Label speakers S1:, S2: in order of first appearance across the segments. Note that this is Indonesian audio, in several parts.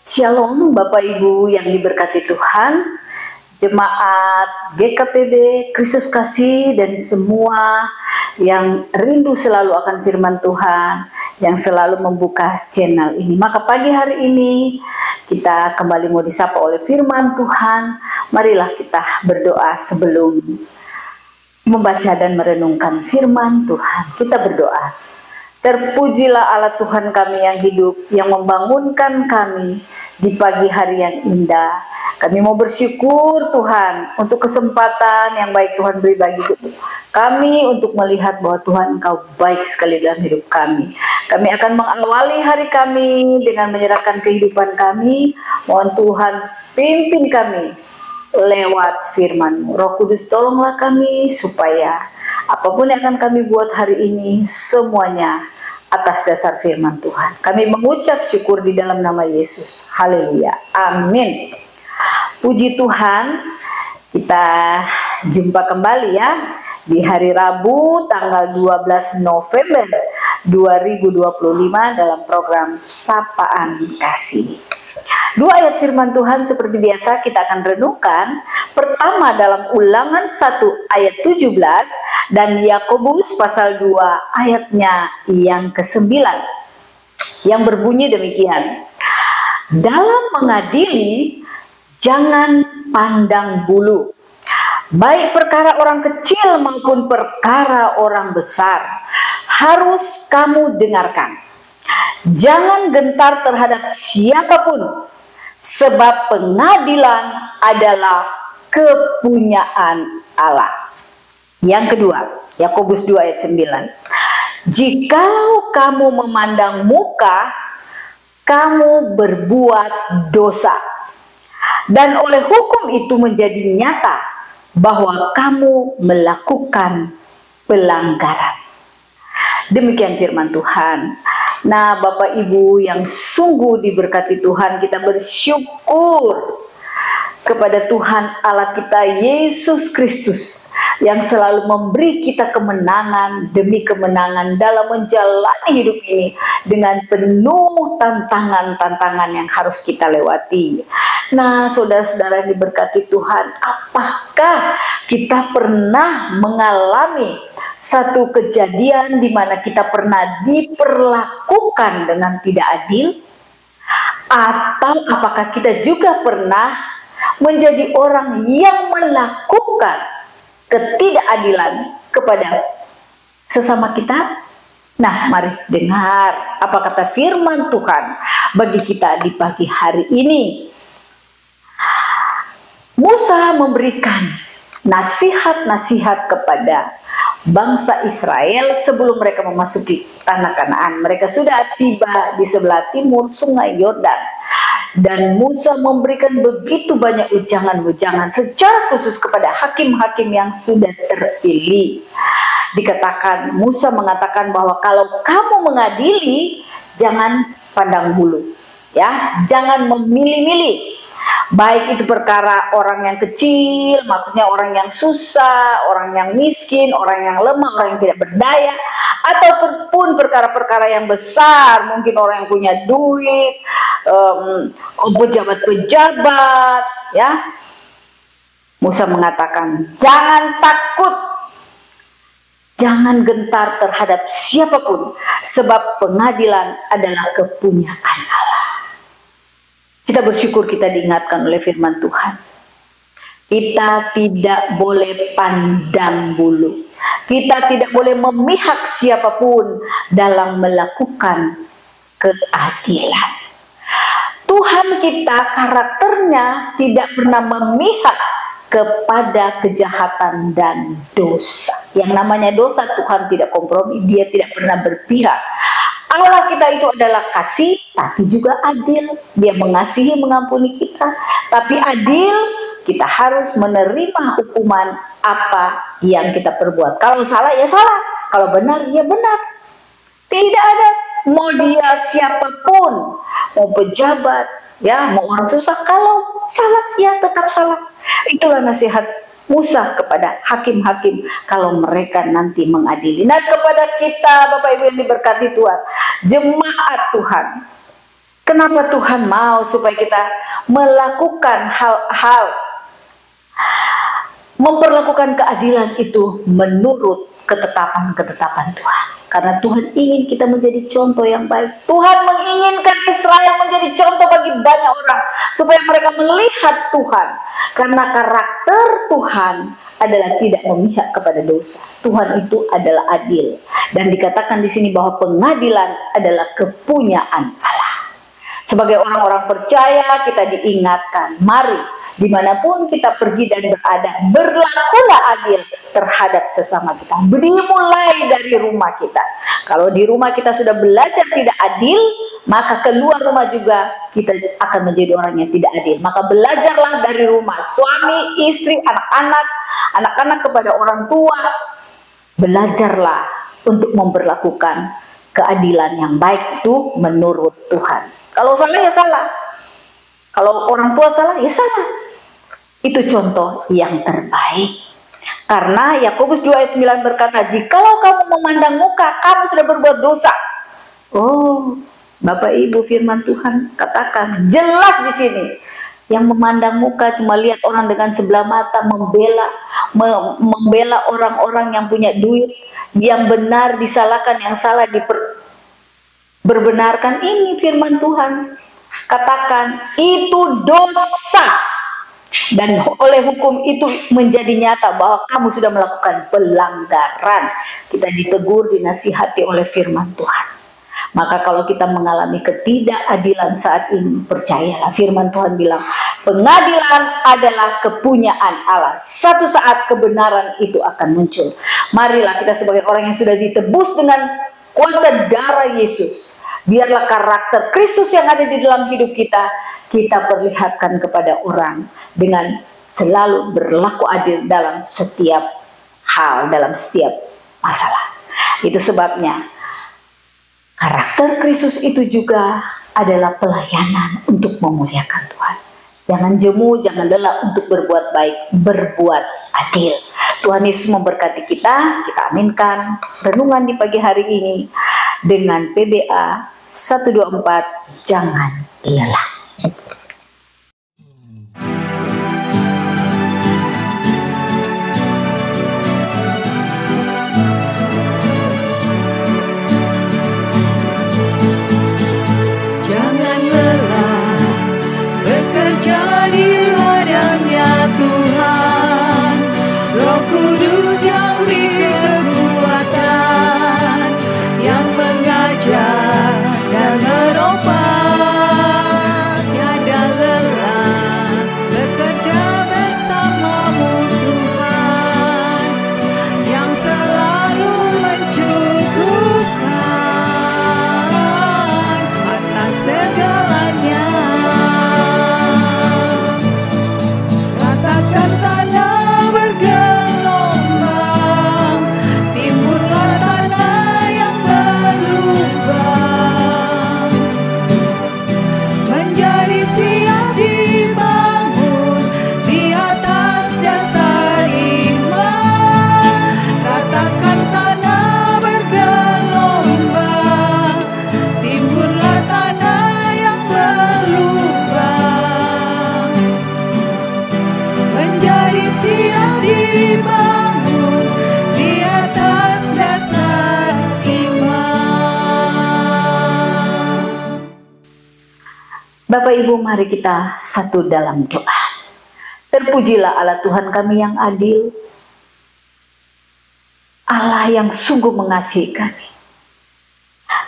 S1: Shalom Bapak Ibu yang diberkati Tuhan, jemaat GKPB, Kristus Kasih, dan semua yang rindu selalu akan firman Tuhan, yang selalu membuka channel ini. Maka pagi hari ini kita kembali mau disapa oleh firman Tuhan. Marilah kita berdoa sebelum membaca dan merenungkan firman Tuhan. Kita berdoa. Terpujilah Allah Tuhan kami yang hidup, yang membangunkan kami di pagi hari yang indah. Kami mau bersyukur Tuhan untuk kesempatan yang baik Tuhan beri bagi kami untuk melihat bahwa Tuhan Engkau baik sekali dalam hidup kami. Kami akan mengawali hari kami dengan menyerahkan kehidupan kami. Mohon Tuhan pimpin kami lewat firman-Mu. Roh Kudus tolonglah kami supaya apapun yang akan kami buat hari ini semuanya atas dasar firman Tuhan. Kami mengucap syukur di dalam nama Yesus. Haleluya. Amin. Puji Tuhan, kita jumpa kembali ya di hari Rabu tanggal 12 November 2025 dalam program Sapaan Kasih. Dua ayat firman Tuhan seperti biasa kita akan renungkan. Pertama dalam Ulangan 1 ayat 17 dan Yakobus pasal 2 ayatnya yang ke-9 yang berbunyi demikian. Dalam mengadili jangan pandang bulu, baik perkara orang kecil maupun perkara orang besar harus kamu dengarkan. Jangan gentar terhadap siapapun, sebab pengadilan adalah kepunyaan Allah. Yang kedua, Yakobus 2 ayat 9. Jikalau kamu memandang muka, kamu berbuat dosa, dan oleh hukum itu menjadi nyata bahwa kamu melakukan pelanggaran. Demikian firman Tuhan. Nah, Bapak Ibu yang sungguh diberkati Tuhan, kita bersyukur kepada Tuhan Allah kita Yesus Kristus yang selalu memberi kita kemenangan demi kemenangan dalam menjalani hidup ini dengan penuh tantangan-tantangan yang harus kita lewati. Nah, saudara-saudara yang diberkati Tuhan, apakah kita pernah mengalami satu kejadian di mana kita pernah diperlakukan dengan tidak adil? Atau apakah kita juga pernah menjadi orang yang melakukan ketidakadilan kepada sesama kita? Nah, mari dengar apa kata firman Tuhan bagi kita di pagi hari ini. Musa memberikan nasihat-nasihat kepada bangsa Israel sebelum mereka memasuki tanah Kanaan. Mereka sudah tiba di sebelah timur sungai Yordan. Dan Musa memberikan begitu banyak ujangan-ujangan secara khusus kepada hakim-hakim yang sudah terpilih. Dikatakan, Musa mengatakan bahwa kalau kamu mengadili, jangan pandang bulu, ya, jangan memilih-milih. Baik itu perkara orang yang kecil, maksudnya orang yang susah, orang yang miskin, orang yang lemah, orang yang tidak berdaya, ataupun perkara-perkara yang besar, mungkin orang yang punya duit, pejabat-pejabat, ya. Musa mengatakan, jangan takut, jangan gentar terhadap siapapun, sebab pengadilan adalah kepunyaan Allah. Kita bersyukur kita diingatkan oleh firman Tuhan. Kita tidak boleh pandang bulu. Kita tidak boleh memihak siapapun dalam melakukan keadilan. Tuhan kita karakternya tidak pernah memihak kepada kejahatan dan dosa. Yang namanya dosa Tuhan tidak kompromi, Dia tidak pernah berpihak. Allah kita itu adalah kasih, tapi juga adil. Dia mengasihi, mengampuni kita, tapi adil. Kita harus menerima hukuman apa yang kita perbuat. Kalau salah ya salah, kalau benar ya benar. Tidak ada mau dia siapapun, mau pejabat, ya, mau orang susah, kalau salah ya tetap salah. Itulah nasihat Musa kepada hakim-hakim kalau mereka nanti mengadili. Nah, kepada kita Bapak Ibu yang diberkati Tuhan, jemaat Tuhan, Kenapa Tuhan mau supaya kita melakukan hal-hal, memperlakukan keadilan itu menurut ketetapan-ketetapan Tuhan? Karena Tuhan ingin kita menjadi contoh yang baik. Tuhan menginginkan Israel menjadi contoh bagi banyak orang, supaya mereka melihat Tuhan. Karena karakter Tuhan adalah tidak memihak kepada dosa. Tuhan itu adalah adil. Dan dikatakan di sini bahwa pengadilan adalah kepunyaan Allah. Sebagai orang-orang percaya, kita diingatkan, mari dimanapun kita pergi dan berada, berlakulah adil terhadap sesama kita. Dimulai dari rumah kita. Kalau di rumah kita sudah belajar tidak adil, maka keluar rumah juga kita akan menjadi orang yang tidak adil. Maka belajarlah dari rumah, suami, istri, anak-anak kepada orang tua. Belajarlah untuk memperlakukan keadilan yang baik itu menurut Tuhan. Kalau salah ya salah, kalau orang tua salah ya salah. Itu contoh yang terbaik. Karena Yakobus 2 ayat 9 berkata, jikalau kamu memandang muka, kamu sudah berbuat dosa. Oh, Bapak Ibu, firman Tuhan katakan jelas di sini. Yang memandang muka cuma lihat orang dengan sebelah mata, membela orang-orang yang punya duit, yang benar disalahkan, yang salah berbenarkan. Ini firman Tuhan katakan itu dosa, dan oleh hukum itu menjadi nyata bahwa kamu sudah melakukan pelanggaran. Kita ditegur, dinasihati oleh firman Tuhan. Maka kalau kita mengalami ketidakadilan saat ini, percayalah firman Tuhan bilang pengadilan adalah kepunyaan Allah. Satu saat kebenaran itu akan muncul. Marilah kita sebagai orang yang sudah ditebus dengan kuasa darah Yesus, biarlah karakter Kristus yang ada di dalam hidup kita, kita perlihatkan kepada orang dengan selalu berlaku adil dalam setiap hal, dalam setiap masalah. Itu sebabnya karakter Kristus itu juga adalah pelayanan untuk memuliakan Tuhan. Jangan jemu, jangan lelah untuk berbuat baik, berbuat adil. Tuhan Yesus memberkati kita, kita aminkan renungan di pagi hari ini dengan PBA 124, jangan lelah.
S2: Jangan lelah bekerja di ladangnya Tuhan, Roh Kudus yang beri kekuatan, yang mengajar dan menolong. Tiada lelah bekerja bersamamu Tuhan, yang selalu mencukupkan atas segalanya. Katakan tanah bergelombang, timbullah tanah yang berlubang, menjadi siap dibangun di atas dasar iman. Katakan tanah bergelombang, timbullah tanah yang berlubang, menjadi siap dibangun di atas dasar iman.
S1: Bapak Ibu, mari kita satu dalam doa. Terpujilah Allah Tuhan kami yang adil, Allah yang sungguh mengasihi kami.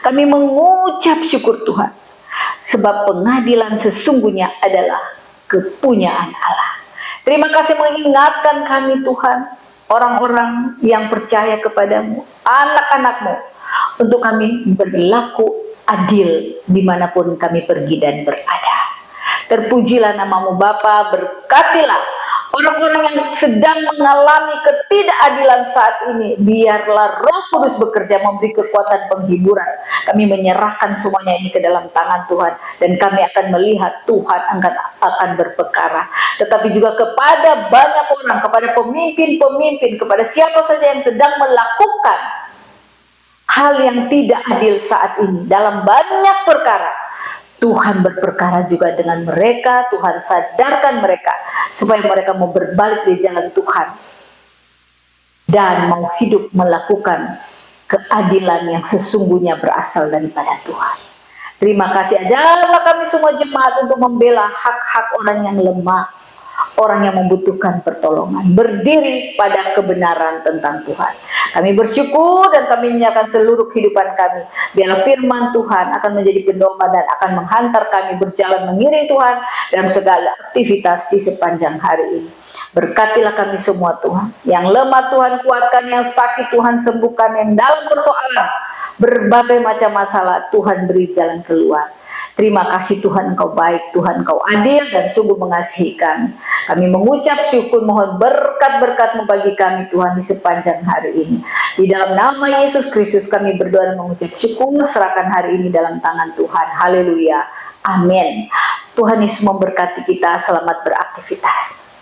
S1: Kami mengucap syukur Tuhan, sebab pengadilan sesungguhnya adalah kepunyaan Allah. Terima kasih mengingatkan kami Tuhan, orang-orang yang percaya kepadamu, anak-anakmu, untuk kami berlaku adil dimanapun kami pergi dan berada. Terpujilah namamu Bapa, berkatilah orang-orang yang sedang mengalami ketidakadilan saat ini. Biarlah Roh Kudus bekerja, memberi kekuatan penghiburan. Kami menyerahkan semuanya ini ke dalam tangan Tuhan, dan kami akan melihat Tuhan akan berperkara. Tetapi juga kepada banyak orang, kepada pemimpin-pemimpin, kepada siapa saja yang sedang melakukan hal yang tidak adil saat ini dalam banyak perkara, Tuhan berperkara juga dengan mereka. Tuhan sadarkan mereka supaya mereka mau berbalik di jalan Tuhan dan mau hidup melakukan keadilan yang sesungguhnya berasal daripada Tuhan. Terima kasih, ajarlah kami semua jemaat untuk membela hak-hak orang yang lemah, orang yang membutuhkan pertolongan, berdiri pada kebenaran tentang Tuhan. Kami bersyukur dan kami menyerahkan seluruh kehidupan kami. Biarlah firman Tuhan akan menjadi pedoman dan akan menghantar kami berjalan mengiring Tuhan dalam segala aktivitas di sepanjang hari ini. Berkatilah kami semua Tuhan. Yang lemah Tuhan kuatkan, yang sakit Tuhan sembuhkan, yang dalam persoalan berbagai macam masalah Tuhan beri jalan keluar. Terima kasih Tuhan, Engkau baik, Tuhan Engkau adil dan sungguh mengasihi kami. Kami mengucap syukur, mohon berkat-berkat-Mu bagi kami Tuhan di sepanjang hari ini. Di dalam nama Yesus Kristus kami berdoa dan mengucap syukur, serahkan hari ini dalam tangan Tuhan. Haleluya. Amin. Tuhan Yesus memberkati kita, selamat beraktivitas.